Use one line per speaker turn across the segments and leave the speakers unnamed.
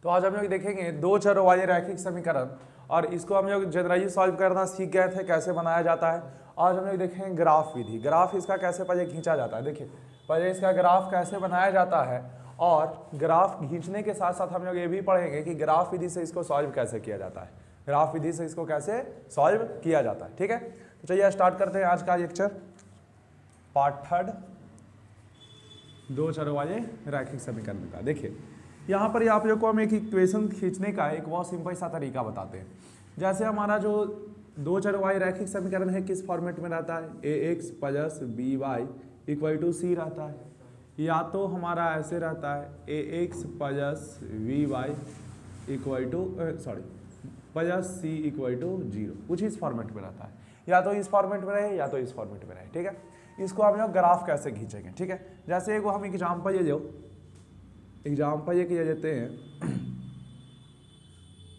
तो आज हम लोग देखेंगे दो चरों वाले रैखिक समीकरण और इसको हम लोग जनरली सॉल्व करना सीख गए थे कैसे बनाया जाता है। आज हम लोग देखेंगे ग्राफ विधि, ग्राफ इसका कैसे पहले खींचा जाता है। देखिए पहले इसका ग्राफ कैसे बनाया जाता है और ग्राफ खींचने के साथ साथ हम लोग ये भी पढ़ेंगे कि ग्राफ विधि से इसको सॉल्व कैसे किया जाता है, ग्राफ विधि से इसको कैसे सॉल्व किया जाता है। ठीक है, तो चलिए स्टार्ट करते हैं आज का लेक्चर, पार्ट 3 दो चरों वाले रैखिक समीकरण का। देखिए यहाँ पर आप लोग को हम एक इक्वेशन खींचने का एक बहुत सिंपल सा तरीका बताते हैं। जैसे हमारा जो दो चरों वाले रैखिक समीकरण है किस फॉर्मेट में रहता है, ax plus by equal to C रहता है, या तो हमारा ऐसे रहता है ax plus by equal to plus C equal to 0, कुछ इस फॉर्मेट में रहता है, या तो इस फॉर्मेट में रहे या तो इस फॉर्मेट में रहे। ठीक है, इसको हम लोग ग्राफ कैसे खींचेंगे। ठीक है, जैसे एक हम एग्जाम्पल ये लो, एग्जाम्पल ये किए देते हैं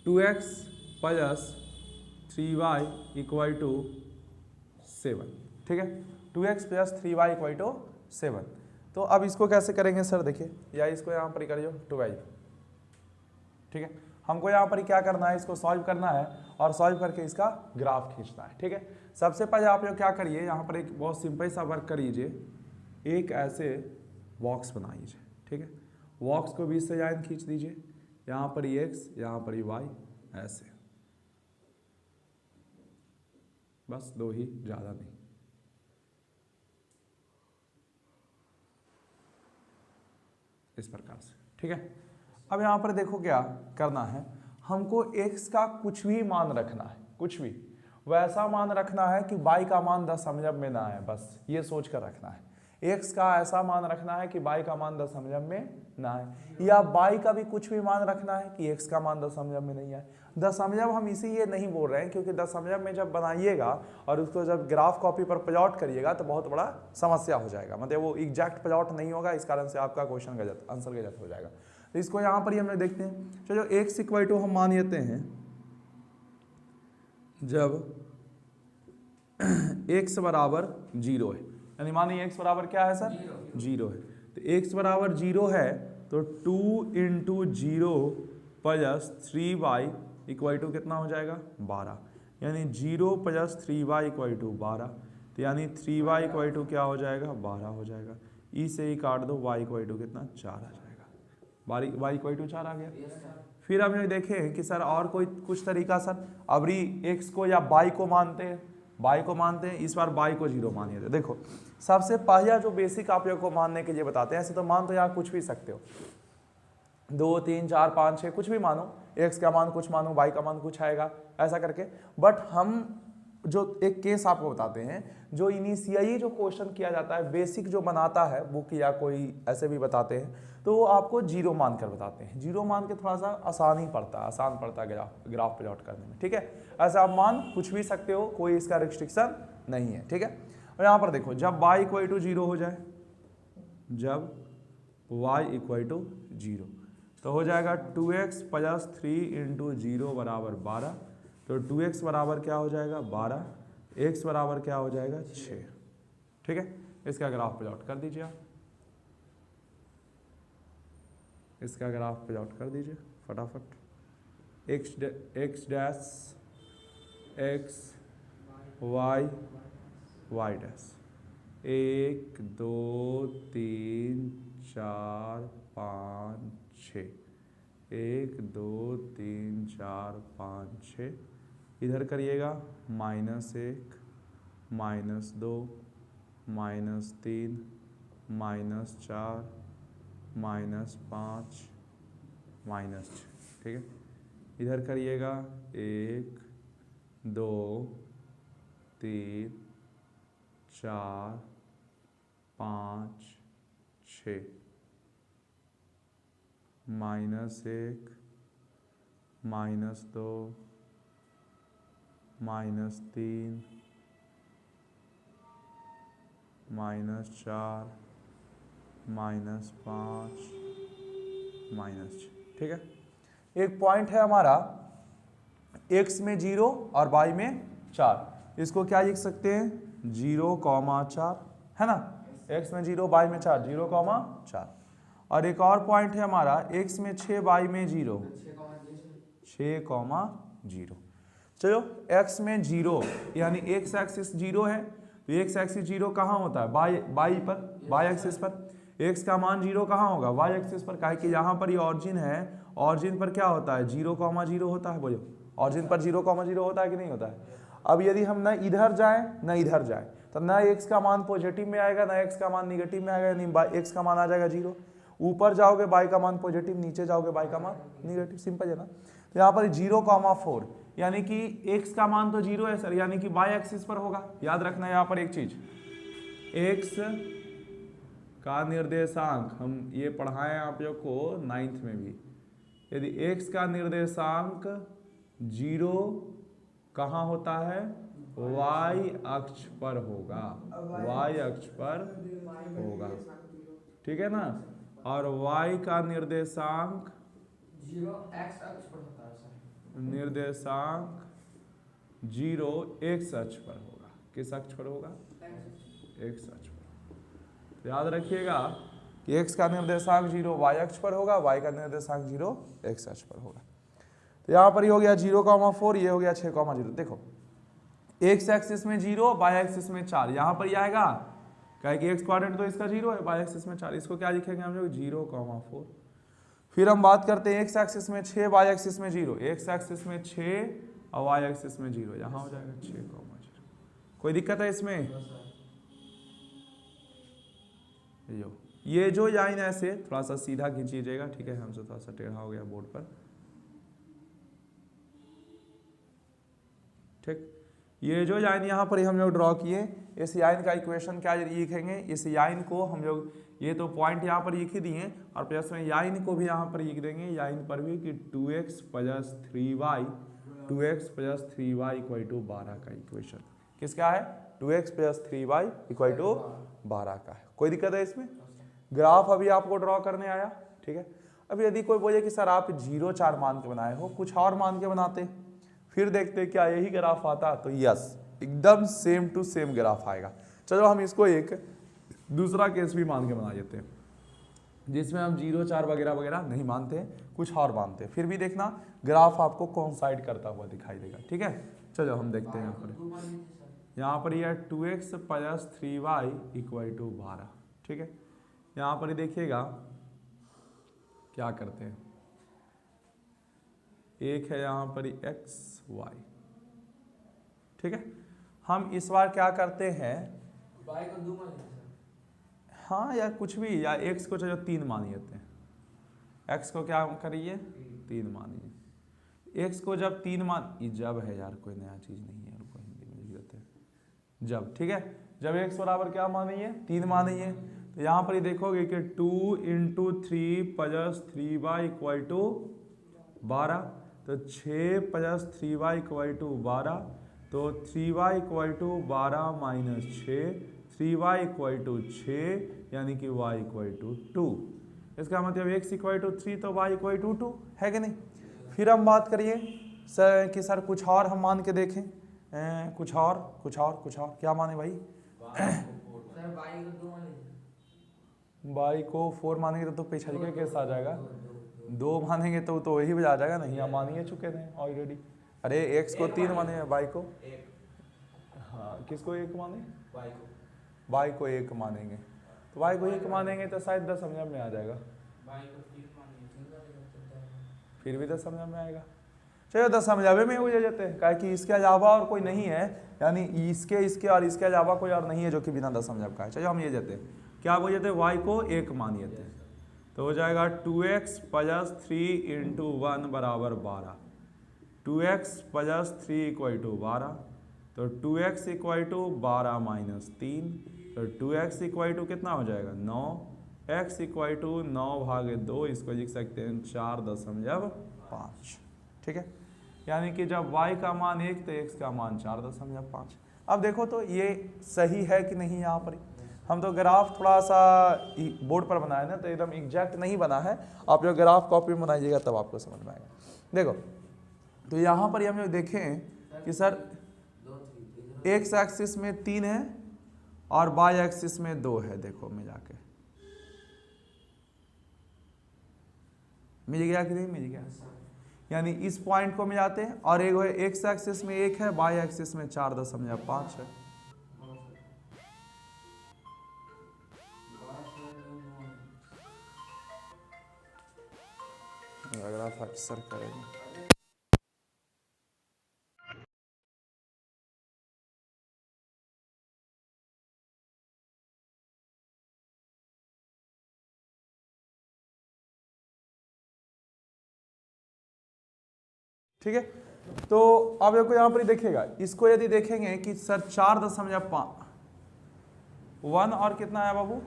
2x plus 3y equal to 7। ठीक है, 2x plus 3y equal to 7। तो अब इसको कैसे करेंगे सर, देखिए या इसको यहाँ पर करिए 12। ठीक है, हमको यहाँ पर क्या करना है, इसको सॉल्व करना है और सॉल्व करके इसका ग्राफ खींचना है। ठीक है, सबसे पहले आप लोग क्या करिए, यहाँ पर एक बहुत सिंपल सा वर्क करिए, एक ऐसे बॉक्स बनाइए। ठीक है, बॉक्स को बीच से लाइन खींच दीजिए, यहाँ पर x यहाँ पर y, ऐसे बस दो ही, ज़्यादा नहीं। इस प्रकार से। ठीक है, अब यहाँ पर देखो क्या करना है, हमको x का कुछ भी मान रखना है, कुछ भी वैसा मान रखना है कि y का मान दशमलव में ना आए, बस ये सोच कर रखना है। x का ऐसा मान रखना है कि y का मान दशमलव में ना आए, या y का भी कुछ भी मान रखना है कि x का मान दशमलव में नहीं आए। दशमलव हम इसीलिए नहीं बोल रहे हैं क्योंकि दशमलव में जब बनाइएगा और उसको जब ग्राफ कॉपी पर प्लॉट करिएगा तो बहुत बड़ा समस्या हो जाएगा, मतलब वो एग्जैक्ट प्लॉट नहीं होगा, इस कारण से आपका क्वेश्चन गलत, आंसर गलत हो जाएगा। तो इसको यहाँ पर ही हम लोग देखते हैं, चलो x इक्वल टू हम मान लेते हैं जब x बराबर 0 है, यानी मानिए x बराबर क्या है सर, 0 है। तो x बराबर 0 है तो 2 into 0 plus 3y equal to कितना हो जाएगा, 12, यानी 0 प्लस 3y इक्वल टू 12, तो यानी 3y इक्वल टू क्या हो जाएगा, 12 हो जाएगा। ई से ही काट दो, y इक्वल टू कितना, 4 आ जाएगा, y इक्वल टू 4 आ गया। फिर हम ये देखें कि सर और कोई कुछ तरीका सर, अबरी x को या y को मानते हैं, y को मानते हैं, इस बार y को 0 मानिए। तो देखो सबसे पहला जो बेसिक आप लोग को मानने के लिए बताते हैं, ऐसे तो मान तो यहाँ कुछ भी सकते हो, 2 3 4 5 6 कुछ भी मानो, x का मान कुछ मानो, y का मान कुछ आएगा, ऐसा करके। बट हम जो एक केस आपको बताते हैं, जो इनिशियली जो क्वेश्चन किया जाता है, बेसिक जो बनाता है बुक या कोई ऐसे भी बताते हैं, तो वो आपको 0 मान कर बताते हैं। 0 मान के थोड़ा सा आसान ही पड़ता है, आसान पड़ता है ग्राफ प्लॉट करने में। ठीक है, ऐसा आप मान कुछ भी सकते हो, कोई इसका रिस्ट्रिक्शन नहीं है। ठीक है, और यहाँ पर देखो जब y इक्वल टू 0 हो जाए, जब y इक्वल टू 0 तो हो जाएगा 2x प्लस 3 इंटू 0 बराबर 12, तो 2x बराबर क्या हो जाएगा, 12, x बराबर क्या हो जाएगा, 6। ठीक है, इसका ग्राफ प्लॉट कर दीजिए आप, इसका ग्राफ प्लॉट कर दीजिए फटाफट। x dash x y dash, 1 2 3 4 5 6, 1 2 3 4 5 6, इधर करिएगा -1 -2 -3 -4 -5 -6। ठीक है, इधर करिएगा 1 2 3 4 5 6, -1 -2 -3 -4 -5 -6। ठीक है, एक पॉइंट है हमारा x में 0 और y में 4, इसको क्या लिख सकते हैं, 0, 4 है ना, x में 0 y में 4, 0, 4। और एक और पॉइंट है हमारा x में 6 y में 0, 6,0। चलो x में 0 यानी x एक्सिस 0 है, तो x एक्सिस 0 कहाँ होता है? बाई पर, y एक्सिस पर। x का मान 0 कहाँ होगा? y एक्सिस पर। काहे कि यहाँ पर ये ऑरिजिन है, ऑरिजिन पर क्या होता है? 0,0 होता है। बोलो ऑरिजिन पर 0,0 होता है कि नहीं होता है? अब यदि हम ना इधर जाएं ना इधर जाएं तो ना x का मान पॉजिटिव में आएगा ना x का मान निगेटिव में आएगा, यानी x का मान आ जाएगा 0। ऊपर जाओगे y का मान पॉजिटिव, नीचे जाओगे y का मान निगेटिव। सिंपल है ना। तो यहाँ पर 0,4 यानी कि x का मान तो 0 है सर, यानी कि y एक्सिस पर होगा। याद रखना यहाँ पर एक चीज, x का निर्देशांक हम ये पढ़ाएं आप लोग को 9th में भी। यदि x का निर्देशांक 0 कहाँ होता है? y अक्ष पर होगा, y अक्ष पर होगा, ठीक है ना। और y का निर्देशांक
0 x अक्ष पर होता है।
निर्देशांक 0 x अक्ष पर होगा। किस अक्ष पर होगा? x अक्ष पर। तो याद रखिएगा कि x का निर्देशांक 0 y अक्ष पर होगा, y का निर्देशांक 0 x अक्ष पर होगा। तो यहाँ पर ही हो गया 0,4, ये हो गया 6,0। देखो x एक्सिस में 0, y एक्सिस में 4, यहाँ पर यह आएगा कहे कि x क्वाड्रेंट तो इसका 0 है, y एक्सिस में 4, इसको क्या लिखेंगे हम लोग? 0,4। फिर हम बात करते हैं x एक्सिस में 6, y एक्सिस में 0, x एक्सिस में 6 और y एक्सिस में 0, यहाँ हो जाएगा 6,0। कोई दिक्कत है इसमें? ये जो लाइन ऐसे थोड़ा सा सीधा खींचीजिएगा, ठीक है, हमसे थोड़ा सा टेढ़ा हो गया बोर्ड पर, ठीक। ये जो लाइन यहाँ पर हम लोग ड्रॉ किए, इस लाइन का इक्वेशन क्या लिखेंगे? इस लाइन को हम लोग, ये तो पॉइंट यहाँ पर लिख ही दिए और प्लस में लाइन को भी यहाँ पर लिख देंगे, लाइन पर भी कि 2x + 3y, 2x + 3y = 12 का इक्वेशन किसका है? 2x + 3y = 12 का है। कोई दिक्कत है इसमें? ग्राफ अभी आपको ड्रॉ करने आया, ठीक है। अब यदि कोई बोले कि सर आप 0, 4 मान के बनाए हो, कुछ और मान के बनाते, फिर देखते क्या यही ग्राफ आता, तो यस एकदम सेम टू सेम ग्राफ आएगा। चलो हम इसको एक दूसरा केस भी मान के बना देते हैं, जिसमें हम 0, 4 वगैरह वगैरह नहीं मानते, कुछ और मानते हैं, फिर भी देखना ग्राफ आपको कोइंसाइड करता हुआ दिखाई देगा, ठीक है। चलो हम देखते हैं यहाँ पर यह 2x + 3y = 12, ठीक है। यहाँ पर ही देखिएगा क्या करते हैं, एक है यहाँ पर x y, ठीक है। हम इस बार क्या करते हैं,
y को 2 मान लेते हैं।
हाँ या कुछ भी, या x को चलो 3 मान लेते हैं, x को क्या करिए 3 मानिए। x को जब 3 मान, जब है यार कोई नया चीज़ नहीं है, रुको हिंदी में लिख देते हैं, जब, ठीक है। जब x बराबर क्या मानिए 3 मानिए, तो यहाँ पर ही देखोगे कि 2 × 3 + 3y = 12, तो 6 + 3y = 12, तो 3y = 12 - 6, 3y = 6, यानी कि y = 2। इसका मतलब x = 3 तो y = 2 है कि नहीं। फिर हम बात करिए सर कि सर कुछ और हम मान के देखें, कुछ और क्या माने भाई?
सर y को 2 मान लीजिए।
y को 4 मानेंगे तो पिछड़ के कैसा आ जाएगा? 2 मानेंगे तो वही बजा जाएगा, नहीं हम मान ही चुके थे ऑलरेडी। अरे x को 3 माने, y को 1, हाँ किसको 1 माने? y को 1 मानेंगे, तो y को 1 मानेंगे तो शायद 10 समझ में आ जाएगा,
y को 3 मानेंगे
फिर भी 10 समझ में आएगा। चलो 10 समझावे में हो जाते हैं, क्या कि इसके अलावा और कोई नहीं है, यानी इसके और इसके अलावा कोई और नहीं है जो कि बिना 10 समझ का है। चलो हम ये जाते हैं, क्या बोल जाते हैं, y को 1 मान लेते हैं, तो हो जाएगा 2x + 3 × 1 = 12, 2x + 3 = 12, तो 2x = 12 - 3, तो 2x = कितना हो जाएगा 9, x = 9/2, इसको लिख सकते हैं 4.5, ठीक है। यानी कि जब y का मान 1 तो x का मान 4.5। अब देखो तो ये सही है कि नहीं, यहाँ पर हम तो ग्राफ थोड़ा सा बोर्ड पर बनाए ना, तो एकदम एग्जैक्ट नहीं बना है, आप लोग ग्राफ कॉपी में बनाइएगा तब आपको समझ में आएगा। देखो तो यहाँ पर हम लोग देखें कि सर x एक्सिस में 3 है और y एक्सिस में 2 है, देखो मिला के मिल गया कि नहीं मिल गया? यानी इस पॉइंट को मिलाते हैं और एक है एक्स एक्सिस में 1 है, वाई एक्सिस में 4.5 है। ग्राफ अक्सर करेंगे। ठीक है, तो अब देखो यहाँ पर ही देखिएगा, इसको यदि देखेंगे कि सर 4.1 और कितना आया बाबू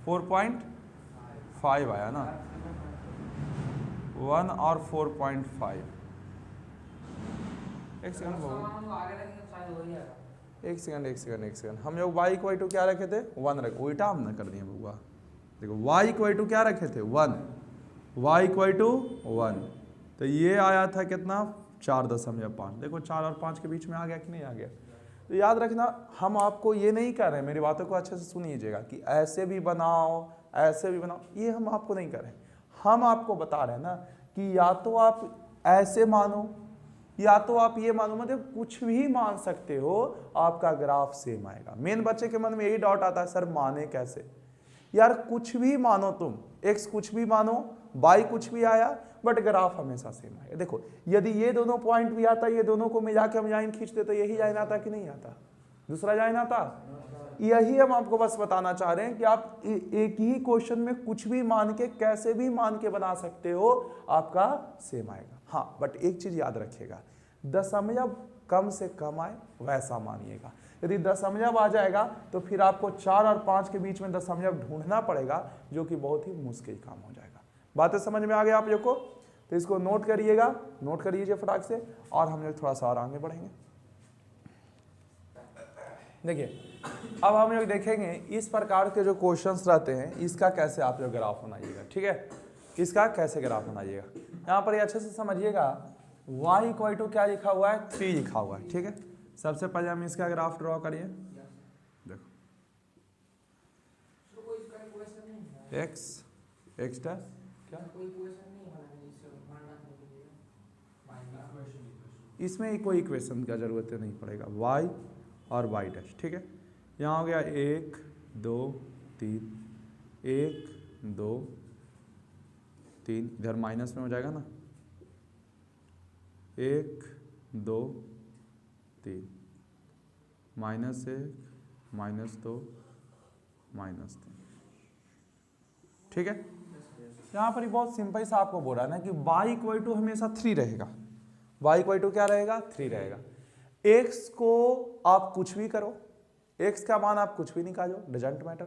4.5 आया ना, 1 और 4.5। एक सेकंड बाबू, एक सेकंड हम लोग y इक्वल टू क्या रखे थे 1 रखे, उल्टा हमने कर दिया बउआ। देखो y इक्वल टू क्या रखे थे 1, y इक्वल टू 1, तो ये आया था कितना 4.5। देखो 4 और 5 के बीच में आ गया कि नहीं आ गया? तो याद रखना, हम आपको ये नहीं कर रहे, मेरी बातों को अच्छे से सुनिएगा कि ऐसे भी बनाओ ऐसे भी बनाओ, ये हम आपको नहीं कर रहे। हम आपको बता रहे हैं ना कि या तो आप ऐसे मानो या तो आप ये मानो, मतलब कुछ भी मान सकते हो, आपका ग्राफ सेम आएगा। मेन बच्चे के मन में यही डाउट आता है, सर माने कैसे? यार कुछ भी मानो तुम, x कुछ भी मानो, y कुछ भी आया, बट ग्राफ हमेशा सेम आएगा। देखो यदि ये दोनों पॉइंट भी आता, ये दोनों को मिला के हम लाइन खींचते तो यही लाइन आता कि नहीं आता? दूसरा लाइन आता। यही हम आपको बस बताना चाह रहे हैं कि आप एक ही क्वेश्चन में कुछ भी मान के कैसे भी मान के बना सकते हो, आपका सेम आएगा। हाँ बट एक चीज याद रखिएगा, दशमलव कम से कम आए वैसा मानिएगा। यदि दशमलव आ जाएगा तो फिर आपको 4 और 5 के बीच में दशमलव ढूंढना पड़ेगा, जो कि बहुत ही मुश्किल काम हो जाएगा। बातें समझ में आ गई आप लोग को? तो इसको नोट करिएगा, नोट कर लीजिए फटाक से, और हम लोग थोड़ा सा और आगे बढ़ेंगे। देखिए अब हम लोग देखेंगे इस प्रकार के जो क्वेश्चंस रहते हैं, इसका कैसे आप लोग ग्राफ बनाइएगा। ठीक है, इसका कैसे ग्राफ बनाइएगा, यहाँ पर ये अच्छे से समझिएगा। y इक्वल टू क्या लिखा हुआ है 3 लिखा हुआ है। ठीक है, सबसे पहले हम इसका ग्राफ ड्रॉ करिए। देखो x x डैश क्या, इसमें कोई इक्वेशन का जरूरत नहीं पड़ेगा, y और y डैश। ठीक है, यहाँ हो गया 1 2 3, 1 2 3, इधर माइनस में हो जाएगा ना, 1 2 3, -1 -2 -3। ठीक है, यहाँ पर ही बहुत सिंपल सा आपको बोल रहा है ना कि y इक्वल टू हमेशा 3 रहेगा। y इक्वल टू क्या रहेगा 3 रहेगा। x को आप कुछ भी करो, x का मान आप कुछ भी निकालो, doesn't matter,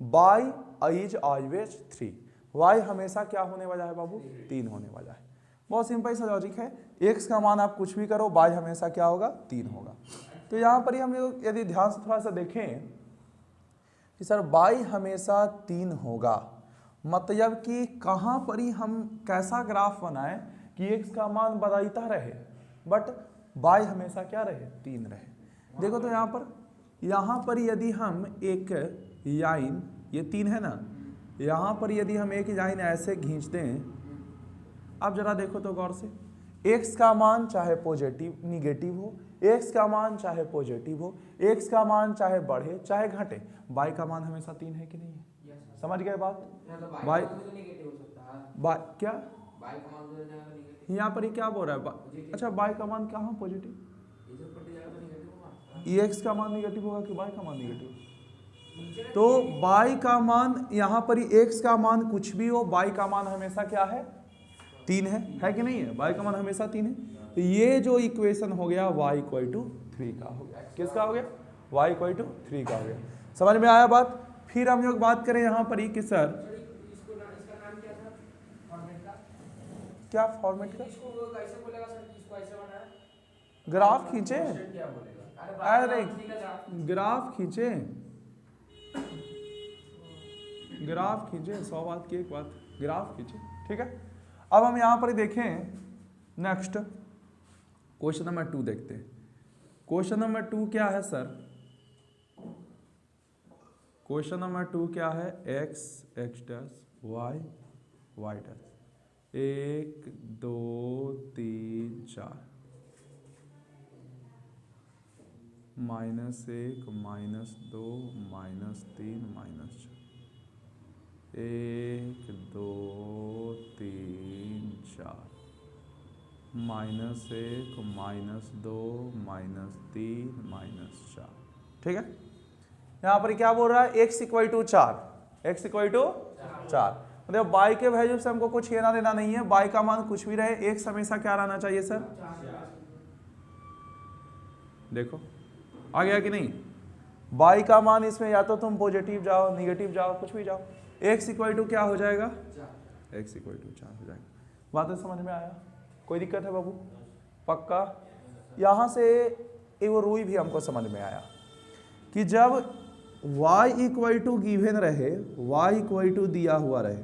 y is always 3, y हमेशा क्या होने वाला है बाबू 3 होने वाला है। बहुत सिंपल सा लॉजिक है, x का मान आप कुछ भी करो, y हमेशा क्या होगा 3 होगा। तो यहाँ पर ही हम लोग यदि ध्यान से थोड़ा सा देखें कि सर y हमेशा 3 होगा, मतलब कि कहाँ पर ही हम कैसा ग्राफ बनाएं कि x का मान बदलता रहे बट y हमेशा क्या रहे 3 रहे। देखो तो यहाँ पर यदि हम एक लाइन, ये 3 है ना, यहाँ पर यदि हम एक लाइन ऐसे खींच दें, अब जरा देखो तो गौर से, x का मान चाहे पॉजिटिव निगेटिव हो, x का मान चाहे पॉजिटिव हो, x का मान चाहे बढ़े चाहे घटे, y का मान हमेशा 3 है कि नहीं है? समझ गए बात? y क्या यहाँ पर ही क्या बोल रहा है? अच्छा y का मान कहाँ पॉजिटिव, x का मान निगेटिव होगा कि y का मान निगेटिव? तो y का मान यहाँ पर ही, x का मान कुछ भी हो, y का मान हमेशा क्या है 3 है कि नहीं है? y का मान हमेशा 3 है। तो ये जो इक्वेशन हो गया y इक्वल टू 3 का हो गया। किसका हो गया? y इक्वल टू 3 का हो गया। समझ में आया बात? फिर हम लोग बात करें यहाँ पर ही कि सर क्या फॉर्मेट का, ग्राफ खींचे, अरे ग्राफ खींचे, ग्राफ खींचे, 100 बात की एक बात, ग्राफ खींचे। ठीक है, अब हम यहाँ पर देखें नेक्स्ट क्वेश्चन नंबर 2 देखते हैं। क्वेश्चन नंबर 2 क्या है सर? क्वेश्चन नंबर 2 क्या है? x x dash y y dash. 1 2 3 4 -1 -2 -3 -4 1 2 3 4 -1 -2 -3 -4। ठीक है, यहाँ पर क्या बोल रहा है, x equal to 4, x equal to 4। मतलब y के वैल्यू से हमको कुछ लेना देना नहीं है, y का मान कुछ भी रहे, x हमेशा क्या रहना चाहिए सर, देखो आ गया कि नहीं। y का मान इसमें या तो तुम पॉजिटिव जाओ, निगेटिव जाओ, कुछ भी जाओ, x इक्वल टू क्या हो जाएगा, x इक्वल टू 4 हो जाएगा। बातें समझ में आया, कोई दिक्कत है बाबू, पक्का। यहाँ से एक रूल भी हमको समझ में आया कि जब y इक्वल टू गिवन रहे, y इक्वल टू दिया हुआ रहे,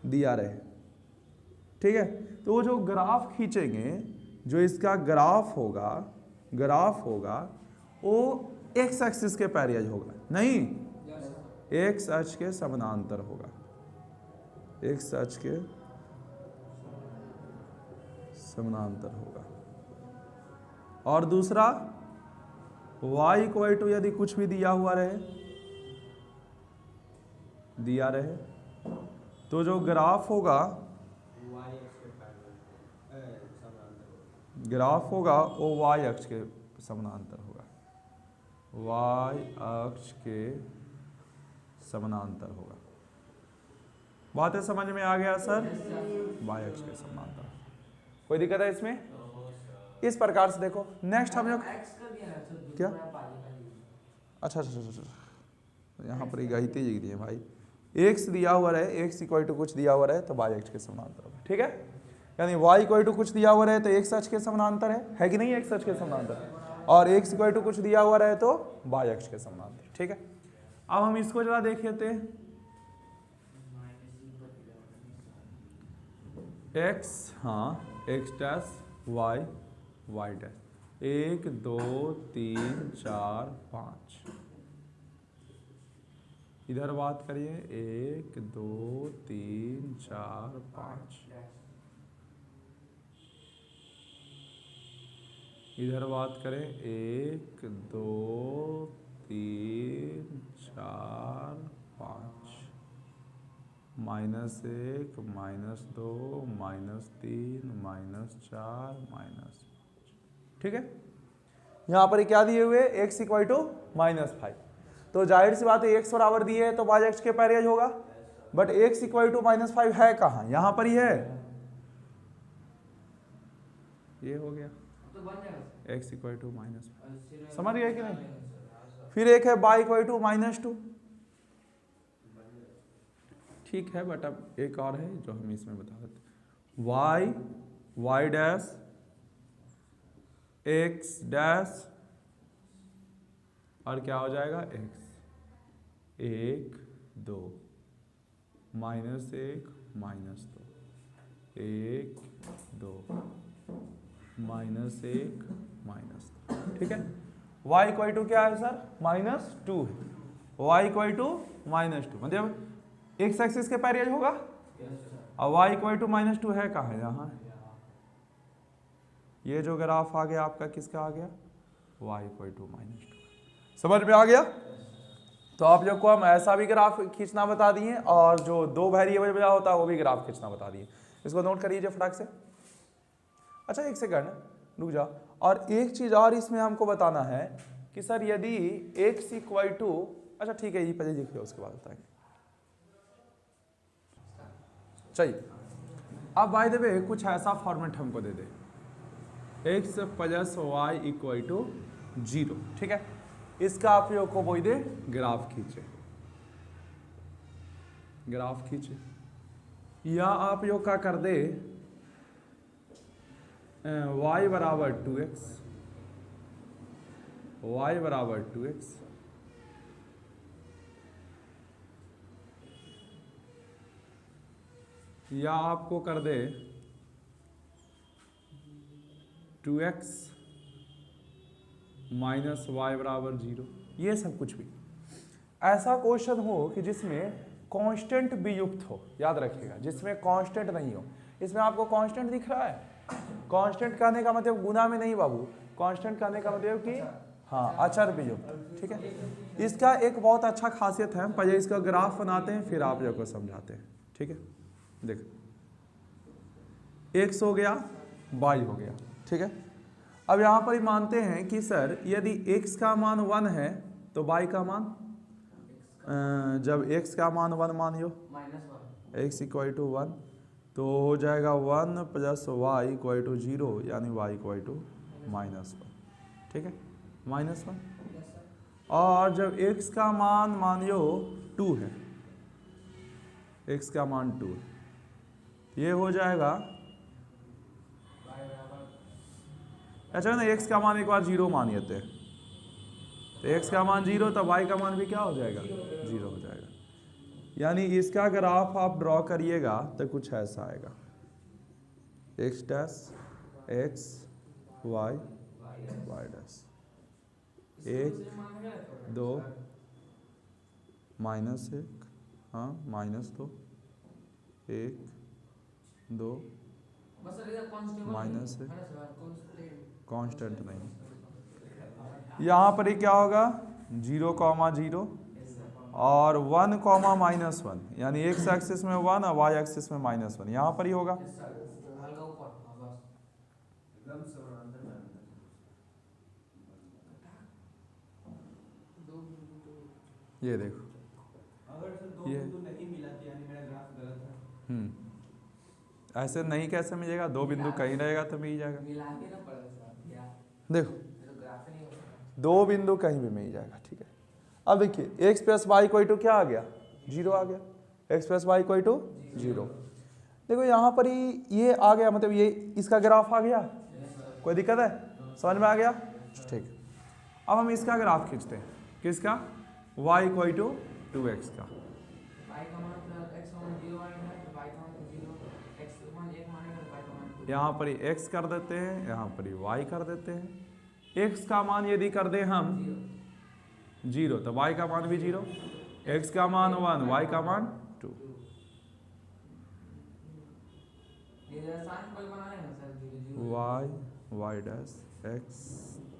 दिया रहे, ठीक है, तो वो जो ग्राफ खींचेंगे, जो इसका ग्राफ होगा वो x एक्सिस के पैरेलल होगा, नहीं x अक्ष के समानांतर होगा, x अक्ष के समानांतर होगा। और दूसरा y इक्वल टू यदि कुछ भी दिया हुआ रहे, तो जो ग्राफ होगा वो y अक्ष के समानांतर होगा, y अक्ष के समानांतर होगा। बातें समझ में आ गया सर, y अक्ष के समानांतर, कोई दिक्कत है इसमें। इस प्रकार से देखो, नेक्स्ट हम लोग क्या, अच्छा, यहाँ पर गलती लिख दी है भाई, x दिया हुआ रहे, x इक्वल टू कुछ दिया हुआ रहे तो y अक्ष के समानांतर होगा, ठीक है। यानी y इक्वल टू कुछ दिया हुआ रहे तो x अक्ष के समानांतर है कि नहीं, x अक्ष के समानांतर, और x इक्वल टू कुछ दिया हुआ रहे तो y अक्ष के समानांतर, ठीक है। अब हम इसको जरा देख लेते हैं, x, हाँ x dash y y dash, 1 2 3 4 5, इधर बात करिए, 1 2 3 4 5, इधर बात करें, 1 2 3 4 5, -1 -2 -3 -4 -5, ठीक है। यहाँ पर क्या दिए हुए, x इक्वल टू -5, तो जाहिर सी बात है x बराबर दिए है तो y अक्ष के पैरेलल होगा, बट x इक्वल टू -5 है कहाँ, यहाँ पर ही है, ये हो गया x इक्वल टू -5, समझ गए कि नहीं। फिर एक है y इक्वल टू -2, ठीक है, बट अब एक और है जो हम इसमें बता देते, y डैश x डैश, और क्या हो जाएगा, x 1 2 -1 -2 1 2 -1 -2, ठीक है। y इक्वल टू क्या है सर, -2 है, y इक्वल टू -2 मतलब x एक्सिस के पैरेलल होगा, और y इक्वल टू -2 है कहाँ है, यहाँ, ये जो ग्राफ आ गया आपका किसका आ गया, y इक्वल टू -2, समझ में आ गया। तो आप लोग को हम ऐसा भी ग्राफ खींचना बता दिए, और जो 2 वेरिएबल वाला होता है वो भी ग्राफ खींचना बता दिए, इसको नोट करिए फटाक से। अच्छा एक सेकंड रुक जाओ, और एक चीज और इसमें हमको बताना है कि सर यदि x इक्वल टू, अच्छा ठीक है ये पहले लिख लो उसके बाद बताएंगे, चलिए। अब बाय द वे कुछ ऐसा फॉर्मेट हमको दे दे, x plus y equal to 0, ठीक है, इसका आप लोग को बोल दे ग्राफ खींचे, या आप लोग का कर दे y बराबर 2x, या आपको कर दे 2x माइनस y बराबर 0, ये सब कुछ भी ऐसा क्वेश्चन हो कि जिसमें कांस्टेंट वियुक्त हो, याद रखिएगा, जिसमें कांस्टेंट नहीं हो। इसमें आपको कांस्टेंट दिख रहा है? कांस्टेंट कहने का मतलब गुना में नहीं बाबू, कांस्टेंट कहने का मतलब कि हाँ अचर वियुक्त, ठीक है। इसका एक बहुत अच्छा खासियत है, पहले इसका ग्राफ बनाते हैं फिर आप लोग को समझाते हैं, ठीक है। देख x हो गया, y हो गया, ठीक है। अब यहाँ पर ही मानते हैं कि सर यदि x का मान 1 है तो y का मान जब x का मान 1 मानियो x इक्वल टू 1 तो हो जाएगा 1 प्लस y इक्वल टू 0 यानी y इक्वल टू -1, ठीक है, -1। और जब x का मान मानियो 2 है, x का मान 2 है, ये हो जाएगा अच्छा ना, x का मान एक बार 0 मान लेते हैं, तो x का मान 0 तो y का मान भी क्या हो जाएगा? 0 हो जाएगा। यानी इसका ग्राफ आप ड्रॉ करिएगा तो कुछ ऐसा आएगा, x dash x y y dash 1 2 -1 हाँ -2 1 2 -1 कांस्टेंट नहीं। यहाँ पर ही क्या होगा 0, 0 और 1, -1 यानी x एक्सिस में 1 और y एक्सिस में -1, यहाँ पर ही होगा। ये देखो
अगर सर दो
ये
बिंदु नहीं मिला तो यानी मेरा ग्राफ गलत है।
ऐसे नहीं कैसे मिलेगा? 2 बिंदु कहीं रहेगा तो मिल जाएगा।
मिला के ना पड़ेगा सर या
देखो
तो ग्राफ नहीं होगा।
2 बिंदु कहीं भी मिल जाएगा, ठीक है। अब देखिए x plus Y equal to क्या आ गया? 0 आ गया, x plus Y equal to 0। देखो यहाँ पर ही ये आ गया, मतलब ये इसका ग्राफ आ गया, कोई दिक्कत है? समझ में आ गया? ठीक। अब हम इसका ग्राफ खींचते हैं, किसका? y इक्वल टू 2x का।
y का मान प्लस x का मान 0 आएगा तो y का मान 0, x का मान 1 मानेगा तो y का मान 2।
यहाँ पर ही x कर देते हैं, यहाँ पर ही y कर देते हैं। x का मान यदि कर दें हम 0 तो y का मान भी 0, x का मान 1 y का मान 2।
ये आसान कोई बना है ना sir 0
y y dash x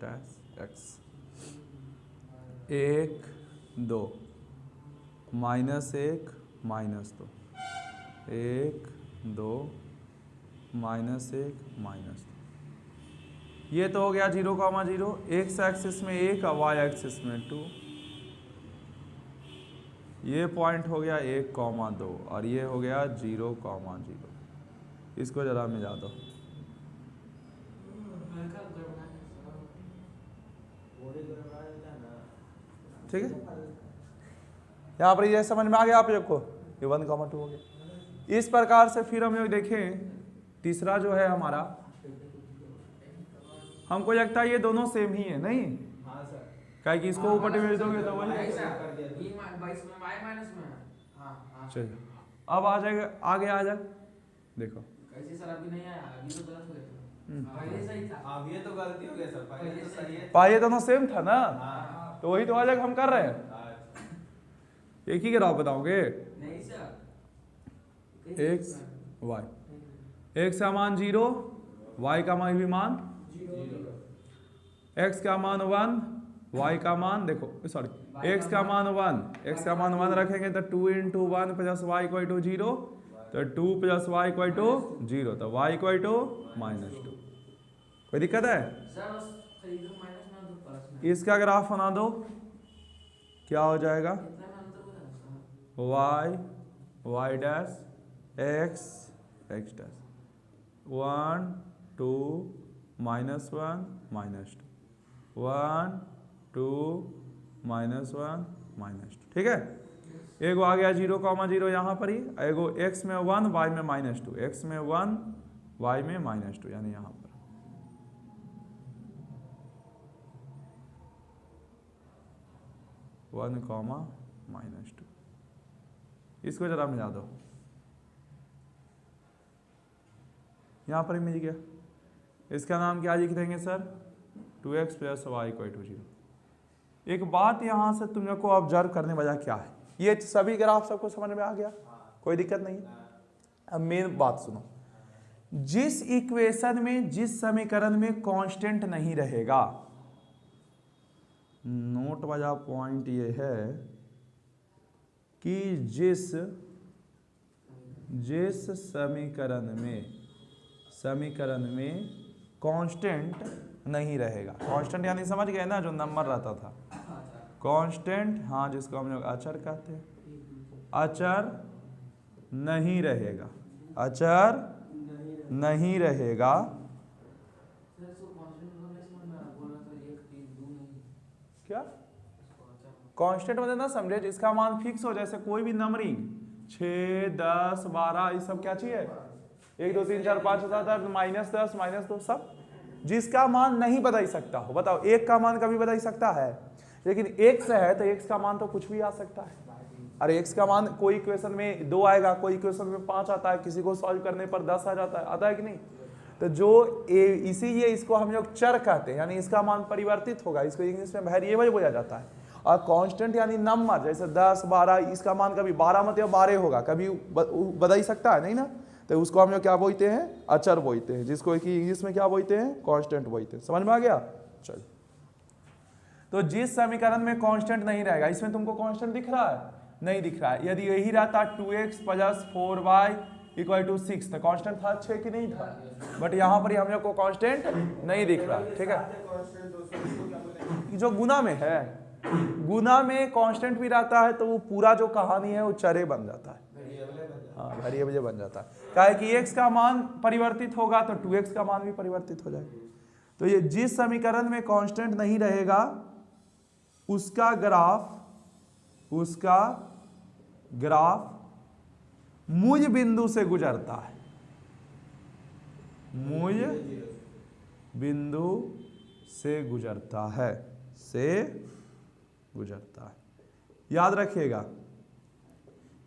dash x 1 2 -1 -2 1 2 -1 -2। ये तो हो गया 0, 0, x एक्सिस में 1 और y एक्सिस में 2। ये पॉइंट हो गया 1, 2 और ये हो गया 0, 0। इसको जरा मिला दो। ठीक है, यहाँ पर ये समझ में आ गया आप लोग को? ये 1, 2 हो गया। इस प्रकार से फिर हम लोग देखें तीसरा जो है हमारा, हमको लगता है ये दोनों सेम ही है, नहीं?
हां सर,
क्या कि इसको ऊपर भेज दोगे तो वही।
ये 22 में y माइनस में हां हां
चलिए अब आ जाएगा, आगे आ जाए, देखो
कैसे सर अभी नहीं आया, अभी तो गलत हो गया, पहले सही था।
अब ये तो गलती हो गया सर, पहले तो सही है।
पाए दोनों सेम था ना,
हाँ।
तो वही तो आज हम कर रहे हैं। एक ही ग्राफ बताओगे?
नहीं सर,
x y, x का मान 0, y का मान भी मान
0,
x का मान 1, y का मान देखो सॉरी x का मान 1, x का मान 1 रखेंगे तो 2 × 1 प्लस y इक्वल टू 0, तो 2 प्लस y इक्वल टू 0, तो y इक्वल टू -2। कोई दिक्कत है?
सर बस इधर माइनस में तो प्लस में
इसका ग्राफ बना दो, क्या हो जाएगा?
कितना में अंतर हो जाएगा sir?
y dash x x dash 1 2 -1 -2 1 2 -1 -2। ठीक है, एगो आ गया 0, 0 यहाँ पर ही, एगो x में 1 y में -2, x में 1 y में -2 यानी यहाँ पर। -2 इसको जरा मिला दो, यहाँ पर ही मिल गया। इसका नाम क्या लिख देंगे सर? 2x + y = 0। एक बात यहाँ से तुम लोग को ऑब्जर्व करने वाला क्या है, ये सभी ग्राफ सबको समझ में आ गया, कोई दिक्कत नहीं। अब मेन बात सुनो, जिस इक्वेशन में, जिस समीकरण में कांस्टेंट नहीं रहेगा, नोट वाला पॉइंट ये है कि जिस समीकरण में कांस्टेंट नहीं रहेगा, कांस्टेंट यानी समझ गए ना, जो नंबर रहता था कांस्टेंट, हाँ, जिसको हम लोग अचर कहते हैं, अचर नहीं रहेगा, अचर नहीं रहेगा। क्या कांस्टेंट मतलब ना समझे, जिसका मान फिक्स हो, जैसे कोई भी नंबरिंग 6, 10, 12 ये सब क्या चाहिए, 1, 2, 3, 4, 5, 6, 7, 8, -10, -2 सब, जिसका मान नहीं बदल सकता हो। बताओ, एक का मान कभी बदल सकता है, लेकिन x है तो x का मान तो कुछ भी आ सकता है। अरे x का मान कोई इक्वेशन में 2 आएगा, कोई इक्वेशन में 5 आता है, किसी को सॉल्व करने पर 10 आ जाता है, आता है कि नहीं। तो जो इसीलिए इसको हम लोग चर कहते हैं, यानी इसका मान परिवर्तित होगा, इसको इंग्लिश में वेरिएबल बोला जाता है। और कांस्टेंट यानी नंबर, जैसे 10, 12, इसका मान कभी 12 मतलब 12 होगा, कभी बदल सकता है नहीं ना, तो उसको हम लोग क्या बोलते हैं, अचर बोलते हैं, जिसको कि इंग्लिश में क्या बोलते हैं, कांस्टेंट बोलते हैं। समझ में आ गया। चल, तो जिस समीकरण में कांस्टेंट नहीं रहेगा, इसमें तुमको कांस्टेंट दिख रहा है, नहीं दिख रहा है। यदि यही रहता 2x + 4y = 6, तो कांस्टेंट था 6 कि नहीं था, बट यहाँ पर हम लोग को कांस्टेंट नहीं दिख रहा, ठीक है। जो गुना में है, गुना में कांस्टेंट भी रहता है तो वो पूरा जो कहानी है वो चरे बन जाता है, हाँ, वेरिएबल बन जाता है। काहे कि x का मान परिवर्तित होगा तो 2x का मान भी परिवर्तित हो जाएगा। तो ये जिस समीकरण में कांस्टेंट नहीं रहेगा उसका ग्राफ मूल बिंदु से गुजरता है, मूल बिंदु से गुजरता है, याद रखिएगा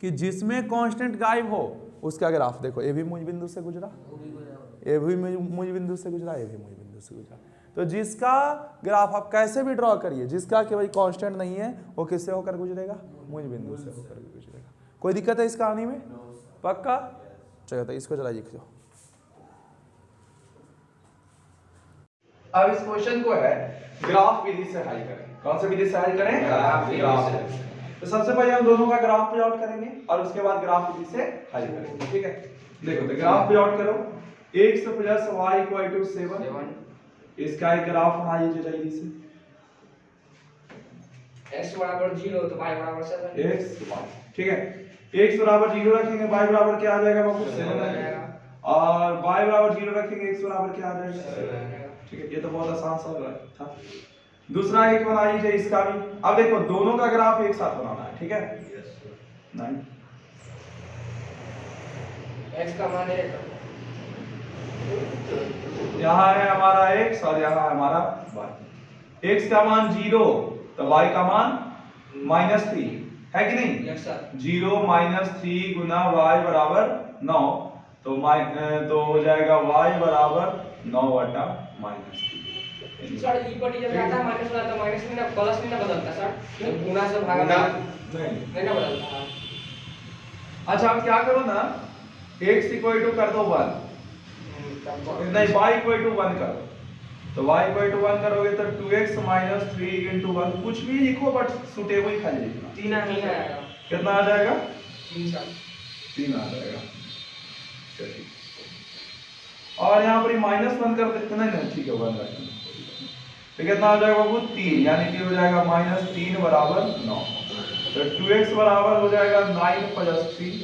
कि जिसमें कांस्टेंट गायब हो उसका ग्राफ देखो, ये भी मूल बिंदु से गुजरा, ये भी मूल बिंदु से गुजरा, ये भी मूल बिंदु से गुजरा। तो जिसका ग्राफ आप कैसे भी ड्रॉ करिए, जिसका केवल कांस्टेंट नहीं है वो किससे होकर गुजरेगा, मूल बिंदु से होकर गुजरेगा। कोई दिक्कत है इस कहानी में, पक्का। चलो तो इसको जरा लिख लो। अब इस क्वेश्चन को है ग्राफ विधि से हल करें। कौन से विधि से हल करें, ग्राफ विधि से। तो सबसे पहले हम दोनों का ग्राफ प्लॉट करेंगे और उसके बाद ग्राफ विधि से हल करेंगे, ठीक है। देखो तो ग्राफ प्लॉट करो, x + y = 7, इसका एक ग्राफ बना लीजिए जल्दी से।
x = 0 तो y = 7,
x y, ठीक है। x = 0 रखेंगे, y बराबर क्या आ जाएगा बाबू, 7 आ जाएगा, और y = 0 रखेंगे, x बराबर क्या आ जाएगा, 7 आ जाएगा, ठीक है। ये तो बहुत आसान सा था। दूसरा एक बना लीजिए इसका भी। अब देखो दोनों का ग्राफ एक साथ बनाना है, ठीक है। नहीं,
x का मान है,
यहाँ है हमारा x और यहाँ है हमारा y। x का मान 0 तो y का मान -3 है कि नहीं, 0 - 3 गुना y = 9, तो हो जाएगा y = 9/-3।
सर ई पर जब जाता है माइनस वाला तो माइनस में ना प्लस में ना बदलता सर, गुना से भागा नहीं ना बदलता।
अच्छा अब क्या करो ना, x = कर दो 1, नहीं y = 1 करो, तो y = 1 करोगे तो 2x - 3 × 1, कुछ भी लिखो बट सुटेबल खाली लिखना।
3 आएगा,
कितना आ जाएगा,
3
आ जाएगा, चलिए। और यहाँ पर -1 कर देते ना, ठीक है 1 रखेंगे, तो कितना आ जाएगा वो 3, यानी कि हो जाएगा -3 = 9, तो 2x बराबर हो जाएगा 9 + 3,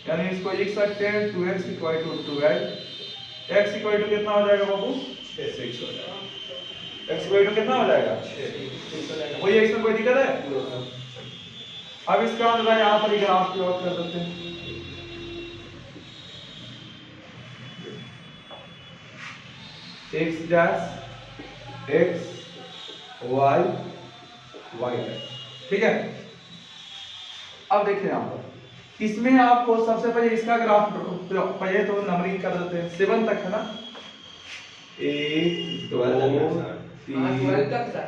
यानी इसको लिख सकते हैं 2x = 12, x = कितना हो जाएगा बाबू, 6 हो जाएगा, x = कितना हो जाएगा, 6 हो जाएगा। कोई x में कोई दिक्कत है। अब इसका अंदर यहाँ पर ग्राफ प्लॉट कर देते हैं। x y y, ठीक है। अब देखिए यहाँ पर इसमें आपको सबसे पहले इसका ग्राफ पहले तो नंबरिंग कर देते हैं, 7 तक है ना, 1 2 3
12 तक सर,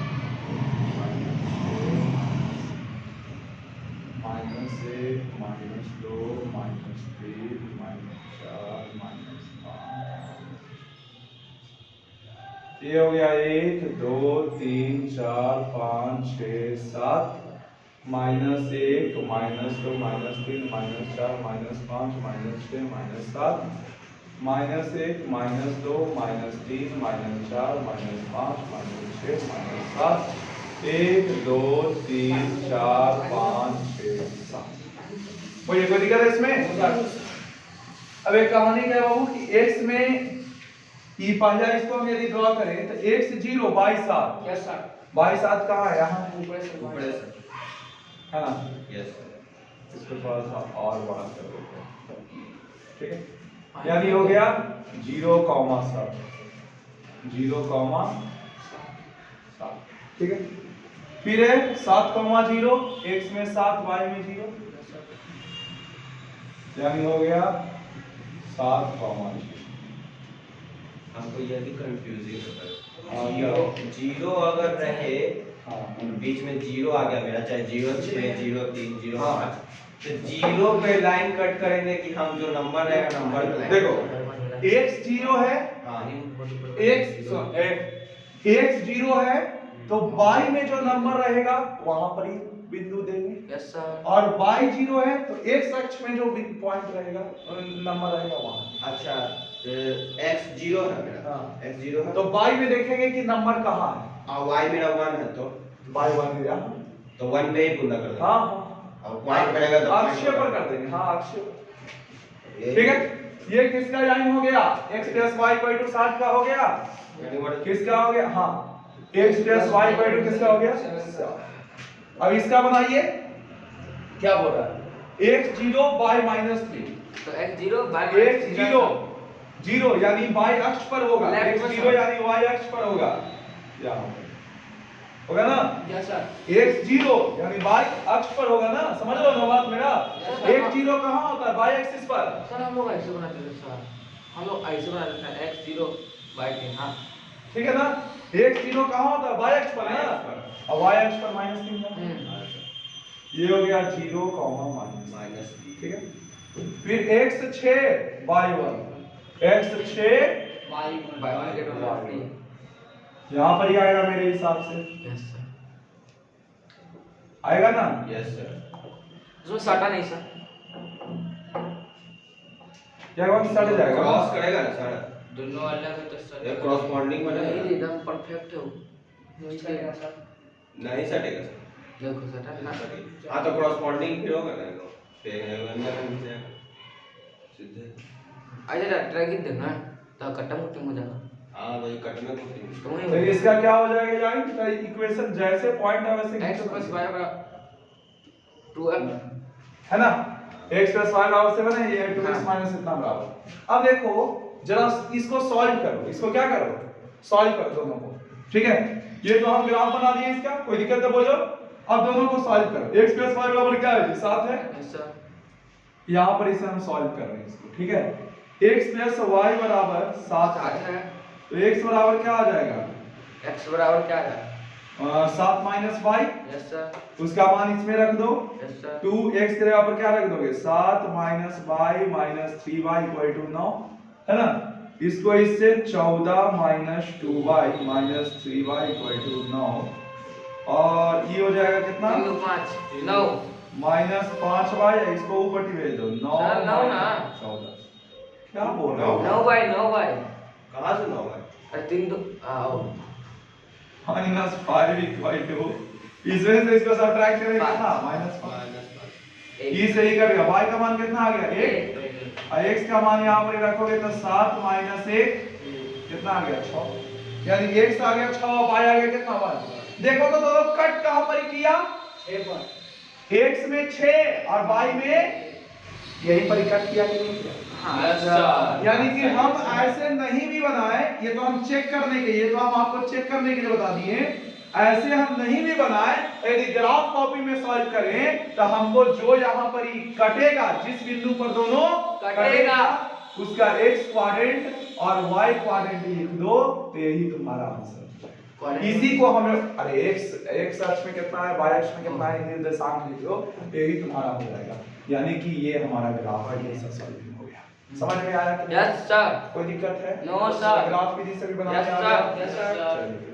-1 -2 -3 -4 -5। ये हो गया 1 2 3 4 5 6 7 -1 -2 -3 -4 -5 -6 -7 -1 -2 -3 -4 -5 -6 -7 1 2 3 4 5 6 7। कोई दिक्कत है इसमें? अब एक कहानी क्या है बाबू कि x में ये पहला इसको हम यदि ड्रॉ करें तो x 0 y 7।
Yes sir.
y 7 कहाँ है? यहाँ
ऊपर से
ऊपर से
है ना?
Yes sir.
इसको थोड़ा सा और बड़ा कर देते हैं, ठीक है? यानी हो गया 0, 7 0, 7, ठीक है? फिर है 7, 0 x में 7 y में 0, यानी हो गया 7, 0।
हमको ये भी कंफ्यूजिंग होता है।
हाँ, क्या?
जीरो अगर रहे,
हाँ
बीच में 0 आ गया मेरा, चाहे 0 6 0 3 0
हाँ।
5, तो 0 पे लाइन कट करेंगे कि हम जो नंबर रहेगा नंबर पे लाइन
देखो x 0 है,
हाँ
x 0 है तो y में जो नंबर रहेगा वहां पर ही बिंदु देंगे।
Yes sir.
और y 0 है तो x अक्ष में जो पॉइंट रहेगा नंबर रहेगा वहां।
अच्छा, x 0 है मेरा,
हाँ।
x 0 है
तो y में देखेंगे कि नंबर कहाँ है।
और y मेरा 1 है, तो
y 1 है यहाँ।
तो 1 पे ही पूरा कर देंगे।
हाँ हाँ
और पॉइंट पड़ेगा तो
अक्षय पर कर देंगे। हाँ अक्षय पर।
यही-
ठीक है, ये किसका लाइन हो गया? x plus y equal to 7 का हो गया।
यानी what-
किसका हो गया? हाँ x plus y equal to किसका हो गया? अब इसका बनाइए, क्या बोल रहा है? x 0 y -3।
तो x 0 y
x 0 0 यानी y अक्ष पर होगा,
Left
x
में
0 यानी y अक्ष पर होगा, यहाँ होगा ना?
Yes sir.
x 0 यानी y अक्ष पर होगा ना? समझ लो ना बात मेरा? x 0 कहाँ होता है? y एक्सिस पर।
सर हम लोग ऐसे बनाते थे सर, हम लोग ऐसे बनाते थे x 0 y 3। हाँ
ठीक है ना? x 0 कहाँ होता है? y अक्ष पर ना? और y अक्ष पर -3 है। ये हो गया 0, -3, ठीक है? फिर x 6 y 1 x 6
y के बराबर है।
यहाँ पर ही आएगा मेरे हिसाब से,
यस सर।
आएगा ना?
Yes sir.
इसमें सटा नहीं सर।
क्या होगा? सट जाएगा।
क्रॉस करेगा ना सर,
दोनों अलग है तो सर
ये corresponding बनेगा।
नहीं एकदम परफेक्ट है वो। नहीं सर सर।
नहीं सटेगा सर।
देखो सटा ना।
हाँ तो corresponding फिर होगा ना, फिर अंदर नीचे सीधे।
अच्छा ड्रैग देना तो कट्टा मुट्ठी हो जाएगा।
हाँ वही कटने को फिर।
तो वही
तो इसका क्या हो जाएगा यानी? तो इक्वेशन जैसे पॉइंट है वैसे
x प्लस y बराबर 2f
है ना? x प्लस y बराबर 7 है, ये 2x माइनस इतना बराबर। अब देखो जरा इसको सॉल्व करो, इसको क्या करो? सॉल्व करो दोनों को, ठीक है? ये तो हम ग्राफ बना दिए इसका, कोई दिक्कत है बोलो? अब दोनों को सॉल्व करो। x प्लस y बराबर क्या है जी? 7 है।
Yes sir.
यहाँ पर इसे हम सॉल्व कर रहे हैं इसको, ठीक है? x प्लस y बराबर 7 है, तो x बराबर क्या आ जाएगा?
x बराबर क्या है?
7 माइनस y,
यस सर।
उसका मान इसमें रख दो।
Yes sir.
2x के जगह पर क्या रख दोगे? 7 minus y minus 3y equal to 9, है ना? इसको इससे 14 minus 2y minus 3y equal to 9, और ये हो जाएगा कितना?
5 9
माइनस 5y, इसको ऊपर ही भेज दो। 9
सर, 9 ना।
14। क्या बोल रहे हो?
9
कहाँ से 9 है?
अरे 3 2 आओ
माइनस 5 इक्वल टू, इसमें से इसको सब्ट्रैक्ट करेंगे कितना? माइनस 5। ये सही करेगा। y का मान कितना आ गया? 1, और x का मान यहाँ पर रखोगे तो 7 माइनस 1 कितना आ गया? 6। यानी x आ गया 6 और y आ गया कितना? 1। देखो तो दोनों कट कहाँ पर किया? 6 पर। x में 6 और y में
यही पर कट किया कि नहीं किया? यानी कि हम ऐसे नहीं भी बनाए, ये तो हम चेक करने के, ये तो हम आपको चेक करने के लिए बता दिए, ऐसे हम नहीं भी बनाए, यदि ग्राफ कॉपी में सॉल्व करें तो हमको जो यहाँ पर ही कटेगा, जिस बिंदु पर दोनों कटेगा उसका x क्वाड्रेंट और y क्वाड्रेंट लिख दो, तो यही तुम्हारा आंसर। इसी को हमें, अरे x अक्ष में कितना है, y अक्ष में कितना है, निर्देशांक लिख दो, यही तुम्हारा हो जाएगा। यानी कि ये हमारा ग्राफ है, ये सब सॉल्व हो गया। समझ में आया कि
यस सर।
कोई दिक्कत है?
No sir.
ग्राफ विधि से भी बनाने आ गया?
Yes sir.
चलिए।